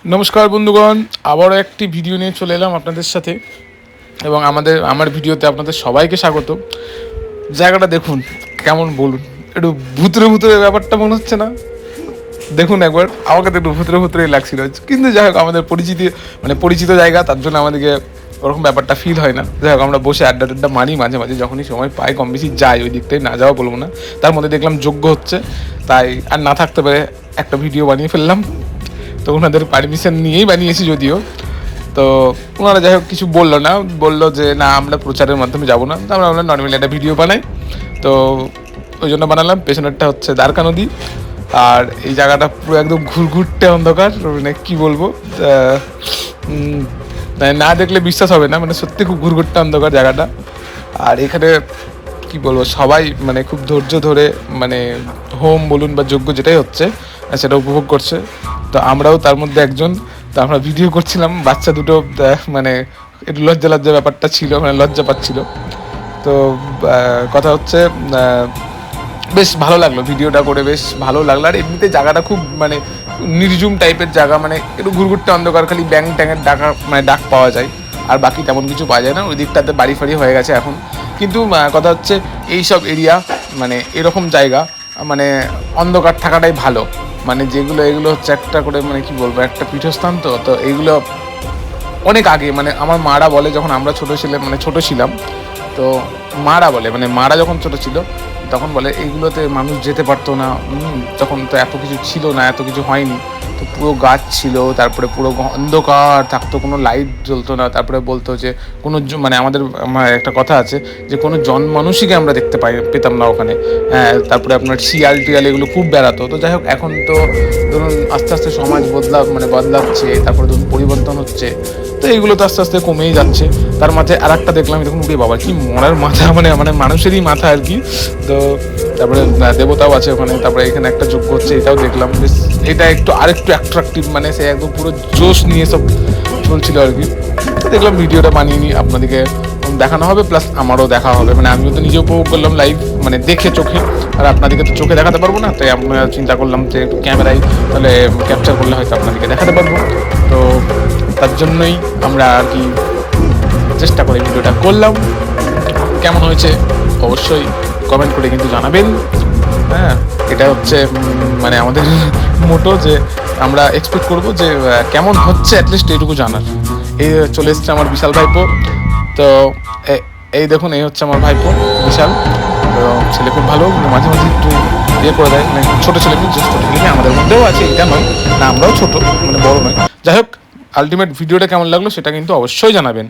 নমস্কার বন্ধুগণ, আবারও একটি ভিডিও নিয়ে চলে এলাম আপনাদের সাথে। এবং আমার ভিডিওতে আপনাদের সবাইকে স্বাগত। জায়গাটা দেখুন কেমন, বলুন একটু ভুতুরে ভুতুরে ব্যাপারটা মনে হচ্ছে না? দেখুন একবার, আমাকে তো একটু ভুতুরে ভুতুরেই লাগছিল, কিন্তু যাই হোক আমাদের পরিচিত জায়গা, তার জন্য আমাদেরকে ওরকম ব্যাপারটা ফিল হয় না। যাই হোক আমরা বসে আড্ডা টাড্ডা মারি মাঝে মাঝে, যখনই সময় পাই কম বেশি যাই ওই দিকটাই, না যাওয়া বলবো না। তার মধ্যে দেখলাম যজ্ঞ হচ্ছে, তাই আর না থাকতে পারে একটা ভিডিও বানিয়ে ফেললাম। তো ওনাদের পারমিশন নিয়েই বানিয়েছি যদিও। তো ওনারা যাই হোক কিছু বললো না, বললো যে না আমরা প্রচারের মাধ্যমে যাবো না, তো আমরা নর্মালি একটা ভিডিও বানাই। তো ওই জন্য বানালাম। পেছনেরটা হচ্ছে দ্বারকা নদী, আর এই জায়গাটা পুরো একদম ঘুরঘুরটে অন্ধকার, মানে কী বলবো, না দেখলে বিশ্বাস হবে না, মানে সত্যি খুব ঘুরঘুরটে অন্ধকার জায়গাটা। আর এখানে কি বলবো, সবাই মানে খুব ধৈর্য ধরে মানে হোম বলুন বা যজ্ঞ যেটাই হচ্ছে সেটা উপভোগ করছে। তো আমরাও তার মধ্যে একজন। তো আমরা ভিডিও করছিলাম, বাচ্চা দুটো মানে একটু লজ্জা লজ্জা ব্যাপারটা ছিল, মানে লজ্জা পাচ্ছিল। তো কথা হচ্ছে বেশ ভালো লাগলো ভিডিওটা করে, বেশ ভালো লাগলো। আর এমনিতে জায়গাটা খুব মানে নির্জুম টাইপের জায়গা, মানে একটু ঘুরঘুরতে অন্ধকার, খালি ব্যাং ট্যাঙের ডাক পাওয়া যায়, আর বাকি তেমন কিছু পাওয়া যায় না। ওই দিকটাতে বাড়ি ফাড়ি হয়ে গেছে এখন। কিন্তু কথা হচ্ছে এইসব এরিয়া মানে এরকম জায়গা মানে অন্ধকার থাকাটাই ভালো। মানে এগুলো হচ্ছে একটা করে মানে কি বলবো, একটা পীঠস্থান। তো এইগুলো অনেক আগে মানে আমার মারা বলে, যখন আমরা ছোট ছিলাম, তো মারা যখন ছোট ছিল তখন বলে এইগুলোতে মানুষ যেতে পারতো না। তখন তো এত কিছু ছিল না, এত কিছু হয়নি। তো পুরো গাছ ছিল, তারপরে পুরো অন্ধকার থাকতো, কোনো লাইট জ্বলতো না। তারপরে বলতো যে কোনো মানে আমার একটা কথা আছে যে কোনো মানুষইকে আমরা পেতাম না ওখানে। হ্যাঁ, তারপরে আপনার শিয়াল টিয়াল এগুলো খুব বেড়াতো। তো যাই হোক এখন তো ধরুন আস্তে আস্তে সমাজ বদলাচ্ছে, তারপরে ধরুন পরিবর্তন হচ্ছে, তো এইগুলো তো আস্তে আস্তে কমেই যাচ্ছে। তার মাঝে আর একটা দেখলাম, দেখুন উঠে বাবা কি মরার মাথা, মানে মানুষেরই মাথা আর কি। তো তারপরে দেবতাও আছে ওখানে। তারপরে এখানে একটা যজ্ঞ হচ্ছে, এটাও দেখলাম। বেশ এটা আরেকটু অ্যাট্রাকটিভ, মানে সে একদম পুরো জোশ নিয়ে সব চলছিল আর কি। দেখলাম ভিডিওটা বানিয়ে নিই, আপনাদেরকে দেখানো হবে, প্লাস আমারও দেখা হবে। মানে আমিও তো নিজে উপভোগ করলাম লাইভ, মানে দেখে চোখে। আর আপনাদেরকে তো চোখে দেখাতে পারবো না, তাই আমরা চিন্তা করলাম যে একটু ক্যামেরায় তাহলে ক্যাপচার করলে হয়তো আপনাদেরকে দেখাতে পারবো। তো তার জন্যই আমরা আর কি চেষ্টা করে ভিডিওটা করলাম। কেমন হয়েছে অবশ্যই কমেন্ট করে কিন্তু জানাবেন। হ্যাঁ, এটা হচ্ছে মানে আমাদের মোটো, যে আমরা এক্সপেক্ট করবো যে কেমন হচ্ছে অ্যাটলিস্ট এইটুকু জানার। এই চলে এসছে আমার বিশাল ভাইপো। তো এই দেখুন, এই হচ্ছে আমার ভাইপো বিশাল। তো ছেলে খুব ভালো, মাঝে মাঝে একটু ইয়ে করে দেয়, মানে ছোটো ছেলে আমাদের মধ্যেও আছে, এটা নয় না আমরাও ছোটো, মানে বড় নয়। যাই হোক, আলটিমেট ভিডিওটা কেমন লাগলো সেটা কিন্তু অবশ্যই জানাবেন।